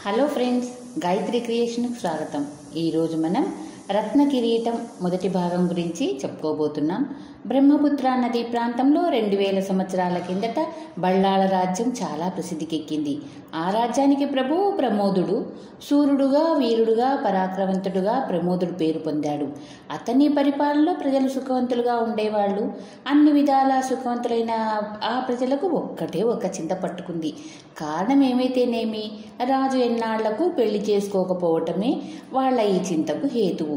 Hello friends, Gayatri క్రియేషన్కి స్వాగతం. ఈరోజు మనం రత్న కిరీటం మొదటి భాగం గురించి చెప్పుకోబోతున్నాం. బ్రహ్మపుత్ర నదీ ప్రాంతంలో 2000 సంవత్సరాల కిందట బళ్ళాళ రాజ్యం చాలా ప్రసిద్ధికెక్కింది. ఆ రాజ్యానికి ప్రభువు ప్రమోదుడు. సూర్యుడుగా, వీరుడుగా, పరాక్రమవంతుడుగా ప్రమోదుడు పేరు పొందాడు. అతని పరిపాలనలో ప్రజలు సుఖవంతులుగా ఉండేవాళ్ళు. అన్ని విధాలా సుఖవంతులైన ఆ ప్రజలకు ఒక్కటే ఒక చింత పట్టుకుంది. కారణం ఏమైతేనేమి, రాజు ఎన్నాళ్లకు పెళ్లి చేసుకోకపోవటమే వాళ్ళ ఈ చింతకు హేతువు.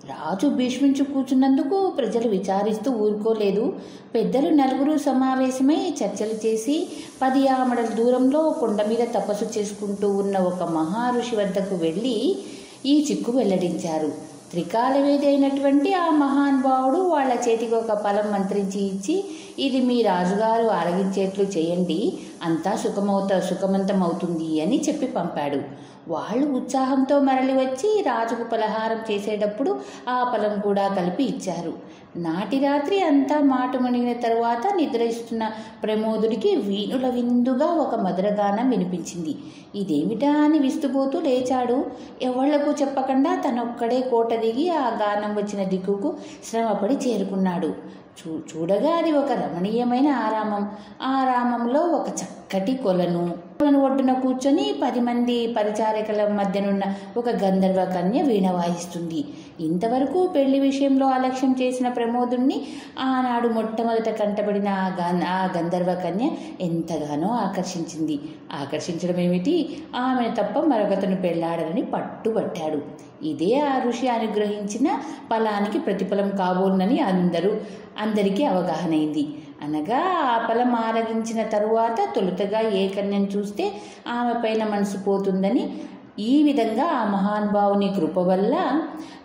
రాజు భీష్మించు కూర్చున్నందుకు ప్రజలు విచారిస్తూ ఊరుకోలేదు. పెద్దలు నలుగురు సమావేశమై చర్చలు చేసి 10 ఆమడల దూరంలో కొండ మీద తపస్సు చేసుకుంటూ ఉన్న ఒక మహారుషి వద్దకు వెళ్ళి ఈ చిక్కు వెల్లడించారు. త్రికాలవేది అయినటువంటి ఆ మహానుభావుడు వాళ్ళ చేతికి ఒక ఫలం మంత్రించి ఇచ్చి, ఇది మీ రాజుగారు ఆరగించేట్లు చేయండి, అంతా సుఖమంతమవుతుంది అని చెప్పి పంపాడు. వాళ్ళు ఉత్సాహంతో మరలి వచ్చి రాజుకు పలహారం చేసేటప్పుడు ఆ ఫలం కూడా కలిపి ఇచ్చారు. నాటి రాత్రి అంతా మాటు మునిగిన తరువాత నిద్రిస్తున్న ప్రమోదుడికి వీణుల విందుగా ఒక మధురగానం వినిపించింది. ఇదేమిటా అని విస్తుపోతూ లేచాడు. ఎవళ్లకు చెప్పకుండా తనొక్కడే కోట దిగి ఆ గానం వచ్చిన దిక్కుకు శ్రమపడి చేరుకున్నాడు. చూడగా అది ఒక రమణీయమైన ఆరామం. ఆ ఆరామంలో ఒక చక్కటి కొలను ఒడ్డున కూర్చొని 10 మంది పరిచారికల మధ్యనున్న ఒక గంధర్వ కన్య వీణ వాయిస్తుంది. ఇంతవరకు పెళ్లి విషయంలో అలక్ష్యం చేసిన ప్రమోదుణ్ణి ఆనాడు మొట్టమొదట కంటబడిన ఆ గంధర్వ కన్య ఎంతగానో ఆకర్షించింది. ఆకర్షించడం ఏమిటి, ఆమెను తప్ప మరొకతను పెళ్లాడనని పట్టుబట్టాడు. ఇదే ఆ ఋషి అనుగ్రహించిన ఫలానికి ప్రతిఫలం కాబోనని అందరికీ అవగాహనైంది. అనగా ఆ ఫలం ఆరగించిన తరువాత తొలుతగా ఏ కన్యను చూస్తే ఆమె పైన మనసు పోతుందని. ఈ విధంగా ఆ మహానుభావుని కృప వల్ల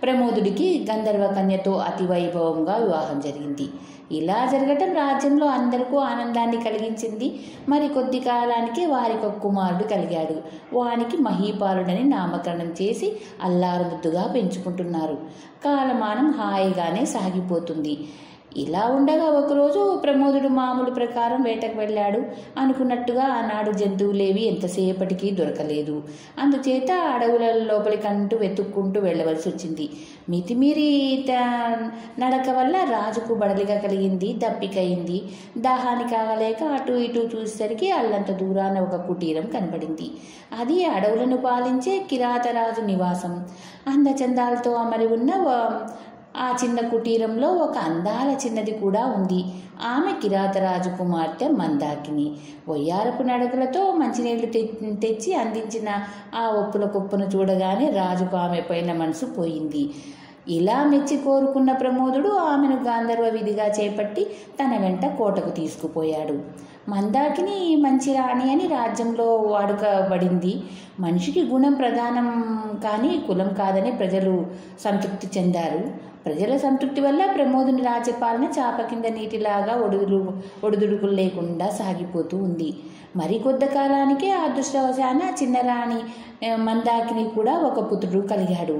ప్రమోదుడికి గంధర్వ కన్యతో అతి వైభవంగా వివాహం జరిగింది. ఇలా జరగటం రాజ్యంలో అందరికీ ఆనందాన్ని కలిగించింది. మరి కొద్ది కాలానికి వారికి ఒక కుమారుడు కలిగాడు. వానికి మహీపాలుడని నామకరణం చేసి అల్లారు ముద్దుగా పెంచుకుంటున్నారు. కాలమానం హాయిగానే సాగిపోతుంది. ఇలా ఉండగా ఒకరోజు ప్రమోదుడు మామూలు ప్రకారం వేటకు వెళ్ళాడు. అనుకున్నట్టుగా ఆనాడు జంతువులేవి ఎంతసేపటికి దొరకలేదు. అందుచేత అడవుల లోపలికంటూ వెతుక్కుంటూ వెళ్ళవలసి వచ్చింది. మితిమీరి నడక వల్ల రాజుకు బడలిగా కలిగింది, దప్పికయింది. దాహానికి ఆగలేక అటు ఇటు చూసేసరికి అల్లంత దూరాన ఒక కుటీరం కనబడింది. అది అడవులను పాలించే కిరాతరాజు నివాసం. అందచందాలతో అమరి ఉన్న ఆ చిన్న కుటీరంలో ఒక అందాల చిన్నది కూడా ఉంది. ఆమె కిరాతరాజు కుమార్తె మందాకిని. వయ్యారపు నడకలతో మంచినీళ్లు తెచ్చి అందించిన ఆ ఒప్పుల కుప్పను చూడగానే రాజుకు ఆమె పైన మనసు పోయింది. ఇలా మెచ్చి కోరుకున్న ప్రమోదుడు ఆమెను గాంధర్వ విధిగా చేపట్టి తన వెంట కోటకు తీసుకుపోయాడు. మందాకిని మంచి రాణి అని రాజ్యంలో వాడుకబడింది. మనిషికి గుణం ప్రధానం కానీ కులం కాదని ప్రజలు సంతృప్తి చెందారు. ప్రజల సంతృప్తి వల్ల ప్రమోదుని రాజ్యపాలన చాప కింద నీటిలాగా ఒడిదుడుకులు లేకుండా సాగిపోతూ ఉంది. మరికొద్ది కాలానికే అదృష్టవశాన చిన్నరాణి మందాకిని కూడా ఒక పుత్రుడు కలిగాడు.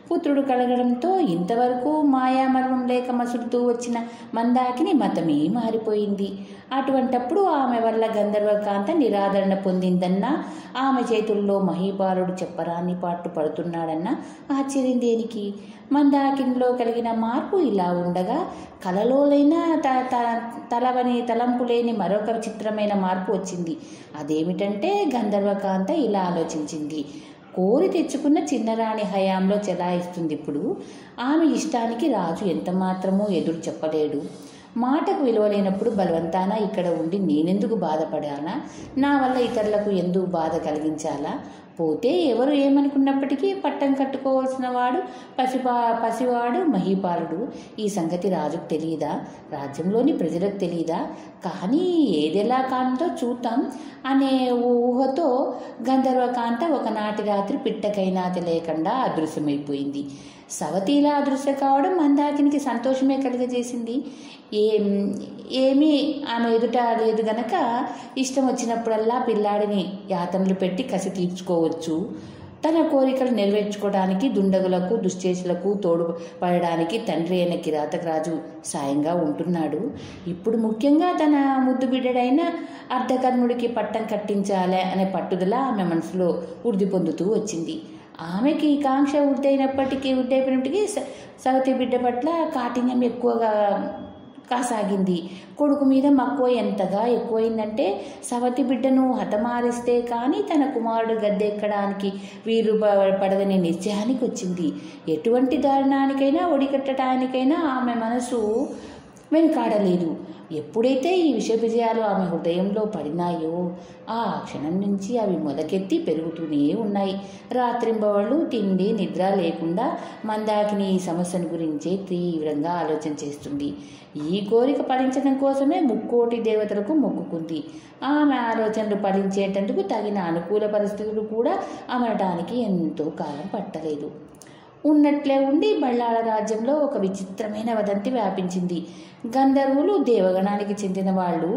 పుత్రుడు కలగడంతో ఇంతవరకు మాయామర్మం లేక మసులుతూ వచ్చిన మందాకిని మతమే మారిపోయింది. అటువంటప్పుడు ఆమె వల్ల గంధర్వకాంత నిరాదరణ పొందిందన్నా, ఆమె చేతుల్లో మహీపాలుడు చెప్పరాని పాటు పడుతున్నాడన్నా ఆశ్చర్యం దేనికి? మందాకినిలో కలిగిన మార్పు ఇలా ఉండగా కలలోలైన తలవని తలంపు లేని మరొక విచిత్రమైన మార్పు వచ్చింది. అదేమిటంటే గంధర్వకాంత ఇలా ఆలోచించింది. కోరి తెచ్చుకున్న చిన్నరాణి హయాంలో చెలాయిస్తుంది. ఇప్పుడు ఆమె ఇష్టానికి రాజు ఎంత మాత్రమూ ఎదురు చెప్పలేడు. మాటకు విలువ లేనప్పుడు బలవంతాన ఇక్కడ ఉండి నేనెందుకు బాధపడాలా? నా వల్ల ఇతరులకు ఎందుకు బాధ కలిగించాలా? పోతే ఎవరు ఏమనుకున్నప్పటికీ పట్టం కట్టుకోవాల్సిన వాడు పసివాడు మహీపాలుడు. ఈ సంగతి రాజుకు తెలియదా? రాజ్యంలోని ప్రజలకు తెలియదా? కానీ ఏదెలా కాంతో చూద్దాం అనే ఊహతో గంధర్వకాంత ఒకనాటి రాత్రి పిట్టకైనాతి లేకుండా అదృశ్యమైపోయింది. సవతిలా అదృశ్య కావడం మందాకినికి సంతోషమే కలిగజేసింది. ఏమీ ఆమె ఎదుట లేదు గనక ఇష్టం వచ్చినప్పుడల్లా పిల్లాడిని యాతనలు పెట్టి కసి తీర్చుకోవచ్చు. తన కోరికలు నెరవేర్చుకోవడానికి దుండగులకు దుశ్చేతులకు తోడుపడడానికి తండ్రి అయిన కిరాతకరాజు సాయంగా ఉంటున్నాడు. ఇప్పుడు ముఖ్యంగా తన ముద్దు బిడ్డడైన అర్ధకర్ణుడికి పట్టం కట్టించాలి అనే పట్టుదల ఆమె మనసులో వృద్ధి పొందుతూ వచ్చింది. ఆమెకి ఈ కాంక్ష వృద్ధైపోయినప్పటికీ సవతి బిడ్డ పట్ల కాఠిన్యం ఎక్కువగా కాసాగింది. కొడుకు మీద మక్కువ ఎంతగా ఎక్కువైందంటే సవతి బిడ్డను హతమారిస్తే కానీ తన కుమారుడు గద్దెక్కడానికి వీరు పడదనే నిశ్చయానికి వచ్చింది. ఎటువంటి దారుణానికైనా ఒడికట్టడానికైనా ఆమె మనసు వెనుకాడలేదు. ఎప్పుడైతే ఈ విషబీజాలు ఆమె హృదయంలో పడినాయో ఆ క్షణం నుంచి అవి మొదకెత్తి పెరుగుతూనే ఉన్నాయి. రాత్రింబవళ్ళు తిండి నిద్ర లేకుండా మందాకిని ఈ సమస్యను గురించే తీవ్రంగా ఆలోచన చేస్తుంది. ఈ కోరిక ఫలించడం కోసమే 3,000,000 దేవతలకు మొక్కుకుంది. ఆమె ఆలోచనలు ఫలించేటందుకు తగిన అనుకూల పరిస్థితులు కూడా అమరడానికి ఎంతో కాలం పట్టలేదు. ఉన్నట్లే ఉండి బళ్ళాల రాజ్యంలో ఒక విచిత్రమైన వదంతి వ్యాపించింది. గంధర్వులు దేవగణానికి చెందిన వాళ్ళు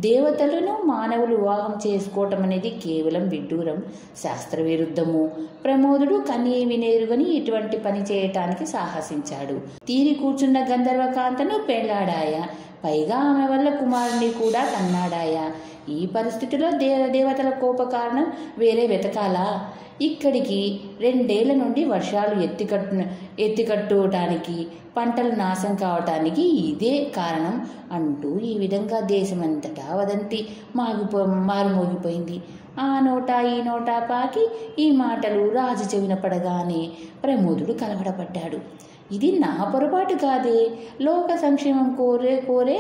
దేవతలను మానవులు వివాహం చేసుకోవటం అనేది కేవలం విడ్డూరం, శాస్త్రవిరుద్ధము. ప్రమోదుడు కనీ వినేరుగని ఇటువంటి పని చేయటానికి సాహసించాడు. తీరి కూర్చున్న గంధర్వకాంతను పెళ్లాడాయ, పైగా ఆమె వల్ల కుమారుని కూడా కన్నాడాయ. ఈ పరిస్థితిలో దేవతల కోప కారణం వేరే వెతకాలా? ఇక్కడికి 2 ఏళ్ల నుండి వర్షాలు ఎత్తికట్టుటానికి పంటలు నాశనం కావటానికి ఇదే కారణం అంటూ ఈ విధంగా దేశమంతటా వదంతి మారుమోగిపోయింది. ఆ నోట ఈ నోట పాకి ఈ మాటలు రాజు చెవిన పడగానే ప్రమోదుడు కలవడపడ్డాడు. ఇది నా పొరపాటు కాదే, లోక సంక్షేమం కోరే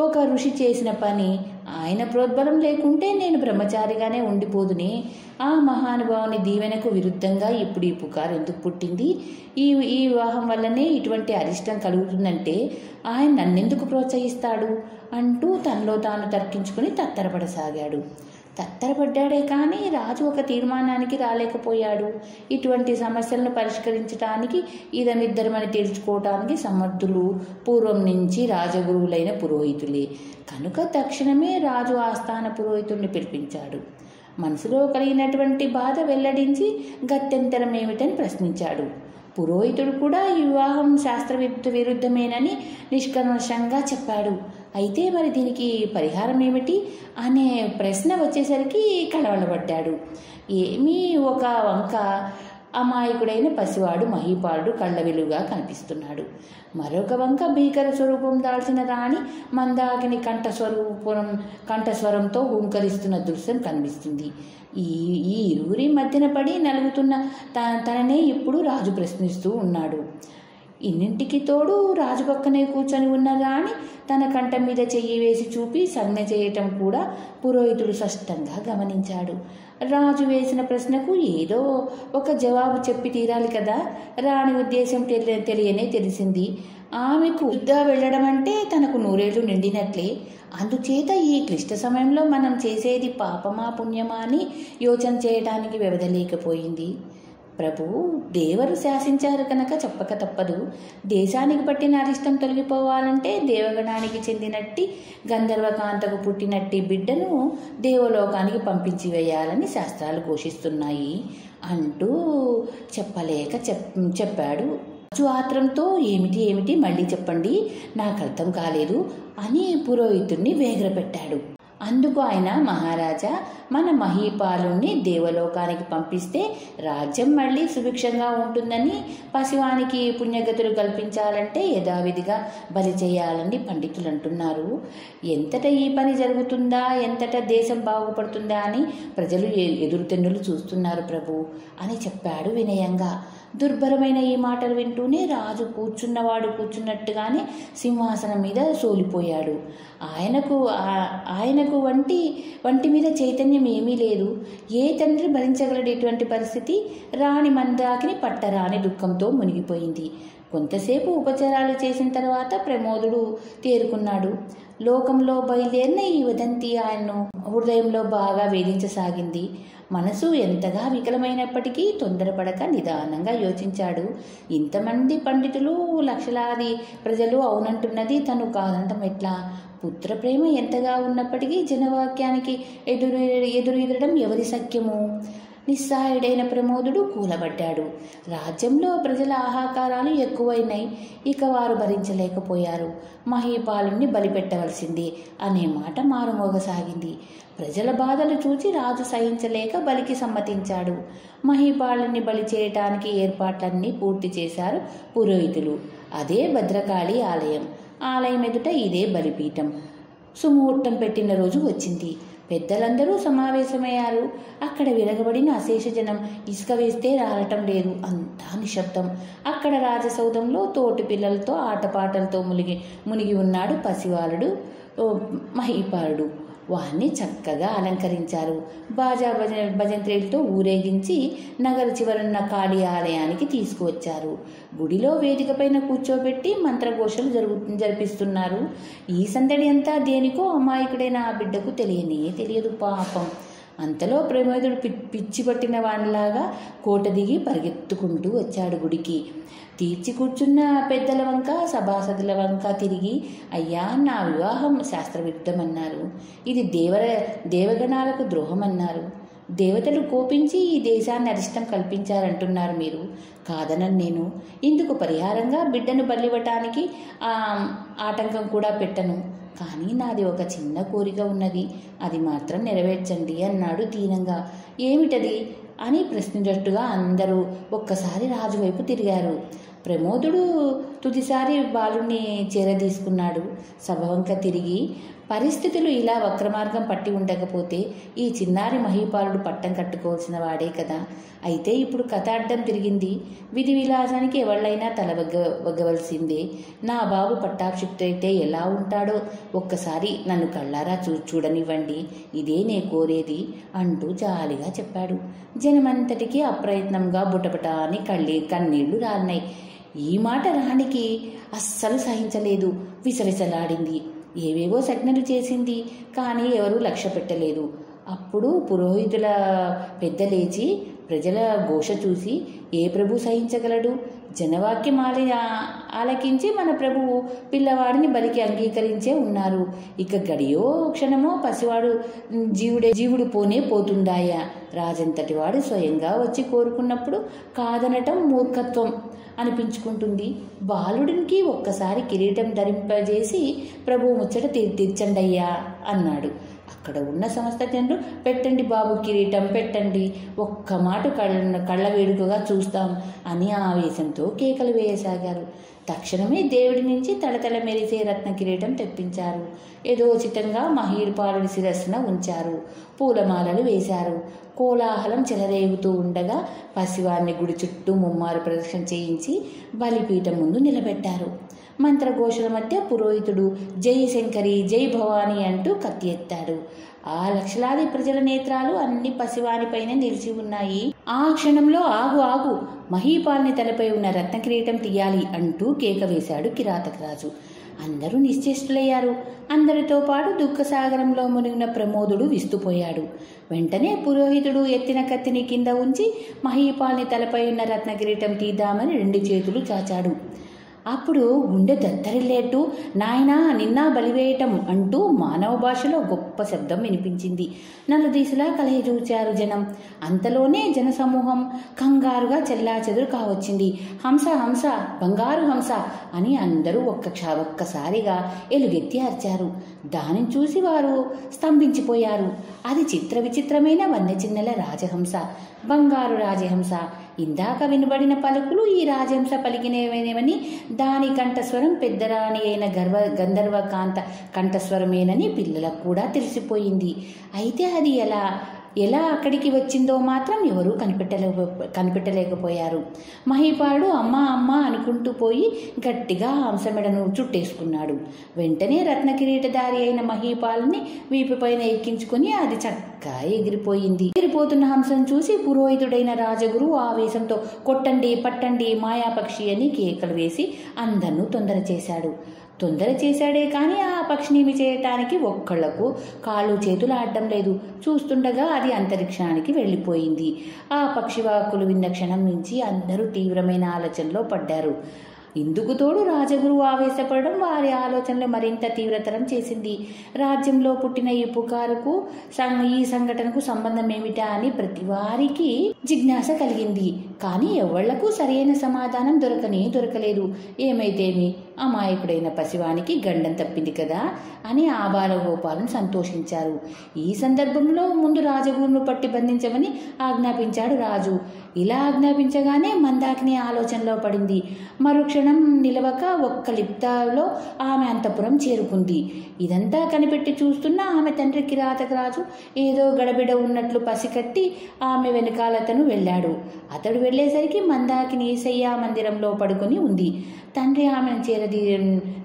ఒక ఋషి చేసిన పని. ఆయన ప్రోద్బలం లేకుంటే నేను బ్రహ్మచారిగానే ఉండిపోదునే. ఆ మహానుభావుని దీవెనకు విరుద్ధంగా ఇప్పుడు ఈ పుకారు ఎందుకు పుట్టింది? ఈ వివాహం వల్లనే ఇటువంటి అరిష్టం కలుగుతుందంటే ఆయన నన్నెందుకు ప్రోత్సహిస్తాడు అంటూ తనలో తాను తర్కించుకుని తత్తరపడసాగాడు. తత్తరపడ్డాడే కానీ రాజు ఒక తీర్మానానికి రాలేకపోయాడు. ఇటువంటి సమస్యలను పరిష్కరించడానికి ఇదమిద్దరమని తేల్చుకోవటానికి సమర్థులు పూర్వం నుంచి రాజగురువులైన పురోహితులే. కనుక తక్షణమే రాజు ఆస్థాన పురోహితుడిని పిలిపించాడు. మనసులో కలిగినటువంటి బాధ వెల్లడించి గత్యంతరం ఏమిటని ప్రశ్నించాడు. పురోహితుడు కూడా ఈ వివాహం విరుద్ధమేనని నిష్కర్షంగా చెప్పాడు. అయితే మరి దీనికి పరిహారం ఏమిటి అనే ప్రశ్న వచ్చేసరికి కలవరపడ్డాడు. ఏమీ ఒక వంక అమాయకుడైన పసివాడు మహీపాలుడు కళ్ళ వెలుగా కనిపిస్తున్నాడు. మరొక వంక భీకర స్వరూపం దాల్చిన రాణి మందాకిని కంఠస్వరంతో హూంకరిస్తున్న దృశ్యం కనిపిస్తుంది. ఈ ఇరువురి మధ్యన పడి నలుగుతున్న తననే ఇప్పుడు రాజు ప్రశ్నిస్తూ ఉన్నాడు. ఇన్నింటికి తోడు రాజు పక్కనే కూర్చొని ఉన్న రాణి తన కంఠం మీద చెయ్యి వేసి చూపి సంజ్ఞ చేయటం కూడా పురోహితుడు స్పష్టంగా గమనించాడు. రాజు వేసిన ప్రశ్నకు ఏదో ఒక జవాబు చెప్పి తీరాలి కదా. రాణి ఉద్దేశం తెలిసింది. ఆమెకు యుద్ధ వెళ్ళడం అంటే తనకు 100 ఏళ్లు నిండినట్లే. అందుచేత ఈ క్లిష్ట సమయంలో మనం చేసేది పాపమా పుణ్యమా అని యోచన చేయడానికి వ్యవధలేకపోయింది. ప్రభు, దేవరు శాసించారు కనుక చెప్పక తప్పదు. దేశానికి పట్టిన అరిష్టం తొలగిపోవాలంటే దేవగణానికి చెందినట్టి గంధర్వకాంతకు పుట్టినట్టి బిడ్డను దేవలోకానికి పంపించి వేయాలని శాస్త్రాలు ఘోషిస్తున్నాయి అంటూ చెప్పాడు. రాజు ఆత్రంతో ఏమిటి మళ్ళీ చెప్పండి, నాకు అర్థం కాలేదు అని పురోహితుడిని వేగరపెట్టాడు. అందుకు ఆయన, మహారాజా, మన మహీపాలుణ్ణి దేవలోకానికి పంపిస్తే రాజ్యం మళ్ళీ సుభిక్షంగా ఉంటుందని, పసివానికి పుణ్యగతులు కల్పించాలంటే యథావిధిగా బలి చేయాలని పండితులు అంటున్నారు. ఎంతట ఈ పని జరుగుతుందా, ఎంతట దేశం బాగుపడుతుందా అని ప్రజలు ఎదురుతెన్నులు చూస్తున్నారు ప్రభు అని చెప్పాడు వినయంగా. దుర్భరమైన ఈ మాటలు వింటూనే రాజు కూర్చున్నట్టుగానే సింహాసనం మీద సోలిపోయాడు. ఆయనకు వంటి మీద చైతన్యం ఏమీ లేదు. ఏ తండ్రి భరించగలడు ఇటువంటి పరిస్థితి? రాణి మందాకిని పట్టరాని దుఃఖంతో మునిగిపోయింది. కొంతసేపు ఉపచారాలు చేసిన తర్వాత ప్రమోదుడు తేరుకున్నాడు. లోకంలో బయలుదేరిన ఈ వదంతి ఆయన్ను హృదయంలో బాగా వేధించసాగింది. మనసు ఎంతగా వికలమైనప్పటికీ తొందరపడక నిదానంగా యోచించాడు. ఇంతమంది పండితులు, లక్షలాది ప్రజలు అవునంటున్నది తను కాదంటం ఎట్లా? పుత్ర ప్రేమ ఎంతగా ఉన్నప్పటికీ జనవాక్యానికి ఎదురెదడం ఎవరి సఖ్యము? నిస్సహాయుడైన ప్రమోదుడు కూలబడ్డాడు. రాజ్యంలో ప్రజల ఆహాకారాలు ఎక్కువైనాయి. ఇక వారు భరించలేకపోయారు. మహీపాలుణ్ణి బలిపెట్టవలసింది అనే మాట మారుమోగసాగింది. ప్రజల బాధలు చూచి రాజు సహించలేక బలికి సమ్మతించాడు. మహీపాలుణ్ణి బలి చేయటానికి ఏర్పాట్లన్నీ పూర్తి చేశారు పురోహితులు. అదే భద్రకాళి ఆలయం. ఆలయం ఎదుట ఇదే బలిపీఠం. సుముహూర్తం పెట్టిన రోజు వచ్చింది. పెద్దలందరూ సమావేశమయ్యారు. అక్కడ విరగబడిన అశేష జనం. ఇసుక వేస్తే రాలటం లేదు. అంతా నిశ్శబ్దం. అక్కడ రాజసౌధంలో తోటి పిల్లలతో ఆటపాటలతో మునిగి ఉన్నాడు పసివాలుడు మహీపాలుడు. వారిని చక్కగా అలంకరించారు. బాజా భజంత్రీలతో ఊరేగించి నగర చివరన్న కాళీ ఆలయానికి తీసుకువచ్చారు. గుడిలో వేదిక పైన కూర్చోబెట్టి మంత్రఘోషలు జరిపిస్తున్నారు. ఈ సందడి అంతా దేనికో అమాయకుడైన ఆ బిడ్డకు తెలియదు పాపం. అంతలో ప్రమోదుడు పిచ్చి పట్టిన వానిలాగా కోట దిగి పరిగెత్తుకుంటూ వచ్చాడు గుడికి. తీర్చి కూర్చున్న పెద్దల వంక సభాసదుల వంక తిరిగి, అయ్యా, నా వివాహం శాస్త్రవిరుద్ధమన్నారు. ఇది దేవగణాలకు ద్రోహమన్నారు. దేవతలు కోపించి ఈ దేశాన్ని అరిష్టం కల్పించారంటున్నారు మీరు. కాదనని నేను. ఇందుకు పరిహారంగా బిడ్డను బలివ్వటానికి ఆటంకం కూడా పెట్టను. కానీ నాది ఒక చిన్న కోరిక ఉన్నది. అది మాత్రం నెరవేర్చండి అన్నాడు దీనంగా. ఏమిటది అని ప్రశ్నించట్టుగా అందరూ ఒక్కసారి రాజువైపు తిరిగారు. ప్రమోదుడు తుదిసారి బాలుని చేరదీసుకున్నాడు. సభవంక తిరిగి, పరిస్థితులు ఇలా వక్రమార్గం పట్టి ఉండకపోతే ఈ చిన్నారి మహీపాలుడు పట్టం కట్టుకోవాల్సిన వాడే కదా. అయితే ఇప్పుడు కథ అడ్డం తిరిగింది. విధి విలాసానికి ఎవళ్ళైనా తల వగ్గవలసిందే. నా బాబు పట్టాభిషిక్తుడైతే ఎలా ఉంటాడో ఒక్కసారి నన్ను కళ్ళారా చూడనివ్వండి. ఇదే నే కోరేది అంటూ జాలిగా చెప్పాడు. జనమంతటికీ అప్రయత్నంగా బుటబుట అని కన్నీళ్లు రాలినాయి. ఈ మాట రాణికి అస్సలు సహించలేదు. విసవిసలాడింది. ఏవేవో సజ్ఞలు చేసింది. కానీ ఎవరూ లక్ష్య పెట్టలేదు. అప్పుడు పురోహితుల పెద్ద లేచి ప్రజల ఘోష చూసి, ఏ ప్రభు సహించగలడు? జనవాక్యం ఆలకించి మన ప్రభువు పిల్లవాడిని బలికి అంగీకరించే ఉన్నారు. ఇక గడియో క్షణమో పసివాడు జీవుడు పోతుందాయా. రాజంతటి వాడు స్వయంగా వచ్చి కోరుకున్నప్పుడు కాదనటం మూర్ఖత్వం అనిపించుకుంటుంది. బాలుడికి ఒక్కసారి కిరీటం ధరింపజేసి ప్రభువు ముచ్చట తీర్చండయ్యా అన్నాడు. అక్కడ ఉన్న సమస్త జనులు, పెట్టండి బాబు కిరీటం, పెట్టండి, ఒక్క మాట కళ్ళ వేడుకగా చూస్తాం అని ఆవేశంతో కేకలు వేయసాగారు. తక్షణమే దేవుడి నుంచి తళతళ మెరిసే రత్న కిరీటం తెప్పించారు. యథోచితంగా మహీపాలుడి శిరస్సున ఉంచారు. పూలమాలలు వేశారు. కోలాహలం చెలరేగుతూ ఉండగా పసివారిని గుడి చుట్టూ ముమ్మారు ప్రదక్షిణ చేయించి బలిపీఠం ముందు నిలబెట్టారు. మంత్రఘోషల మధ్య పురోహితుడు జై శంకరి, జై భవాని అంటూ కత్తి ఎత్తాడు. ఆ లక్షలాది ప్రజల నేత్రాలు అన్ని పసివానిపైనే నిలిచి ఉన్నాయి. ఆ క్షణంలో ఆగు, మహీపాల్ని తలపై ఉన్న రత్న కిరీటం తీయాలి అంటూ కేక వేశాడు కిరాతకరాజు. అందరూ నిశ్చేష్టులయ్యారు. అందరితో పాటు దుఃఖసాగరంలో మునిగిన ప్రమోదుడు విస్తుపోయాడు. వెంటనే పురోహితుడు ఎత్తిన కత్తిని కింద ఉంచి మహీపాల్ని తలపై ఉన్న రత్న కిరీటం తీద్దామని 2 చేతులు చాచాడు. అప్పుడు గుండె దత్తరిల్లేట్టు, నాయనా, నిన్న బలివేయటం అంటూ మానవ భాషలో గొప్ప శబ్దం వినిపించింది. నలుదీసులా కలయజూచారు జనం. అంతలోనే జనసమూహం కంగారుగా చెల్లాచెదురు కావచ్చింది. హంస, హంస, బంగారు హంస అని అందరూ ఒక్కసారిగా ఎలుగెత్తి అరిచారు. దానిని చూసి వారు స్తంభించిపోయారు. అది విచిత్రమైన వన్యచిన్నెల రాజహంస, బంగారు రాజహంస. ఇందాక వినబడిన పలుకులు ఈ రాజహంస పలికినవేనేమని, దాని కంఠస్వరం పెద్దరాణి అయిన గంధర్వకాంత కంఠస్వరమేనని పిల్లలకు కూడా తెలిసిపోయింది. అయితే అది ఎలా అక్కడికి వచ్చిందో మాత్రం ఎవరూ కనిపెట్టలేకపోయారు. మహీపాలుడు అమ్మా అమ్మా అనుకుంటూ పోయి గట్టిగా హంసమెడను చుట్టేసుకున్నాడు. వెంటనే రత్నకిరీటధారి అయిన మహీపాలుని వీపుపైన ఎక్కించుకుని అది చక్కగా ఎగిరిపోయింది. ఎగిరిపోతున్న హంసను చూసి పురోహితుడైన రాజగురు ఆవేశంతో కొట్టండి, పట్టండి, మాయాపక్షి అని కేకలు వేసి అందరినూ తొందర చేశాడే కానీ ఆ పక్షిని చేయటానికి ఒక్కళ్లకు కాళ్ళు చేతులు ఆడడం లేదు. చూస్తుండగా అది అంతరిక్షానికి వెళ్ళిపోయింది. ఆ పక్షివాకులు విన్న క్షణం నుంచి అందరూ తీవ్రమైన ఆలోచనలో పడ్డారు. ఇందుకు తోడు రాజగురువు ఆవేశపడడం వారి ఆలోచనలు మరింత తీవ్రతరం చేసింది. రాజ్యంలో పుట్టిన ఈ పుకారుకు ఈ సంఘటనకు సంబంధం ఏమిటా అని ప్రతి వారికి జిజ్ఞాస కలిగింది. కానీ ఎవళ్లకు సరైన సమాధానం దొరకలేదు. ఏమైతేమి, అమాయకుడైన పసివానికి గండం తప్పింది కదా అని ఆ బాలగోపాలను సంతోషించారు. ఈ సందర్భంలో ముందు రాజగురును పట్టి బంధించమని ఆజ్ఞాపించాడు రాజు. ఇలా ఆజ్ఞాపించగానే మందాకిని ఆలోచనలో పడింది. మరుక్షణం నిలవక ఒక్క లిప్తాలో ఆమె అంతఃపురం చేరుకుంది. ఇదంతా కనిపెట్టి చూస్తున్న ఆమె తండ్రి కిరాతకరాజు ఏదో గడబిడ ఉన్నట్లు పసికట్టి ఆమె వెనకాలతను వెళ్ళాడు. అతడు వెళ్లేసరికి మందాకిని శయ్యా మందిరంలో పడుకొని ఉంది. తండ్రి ఆమెను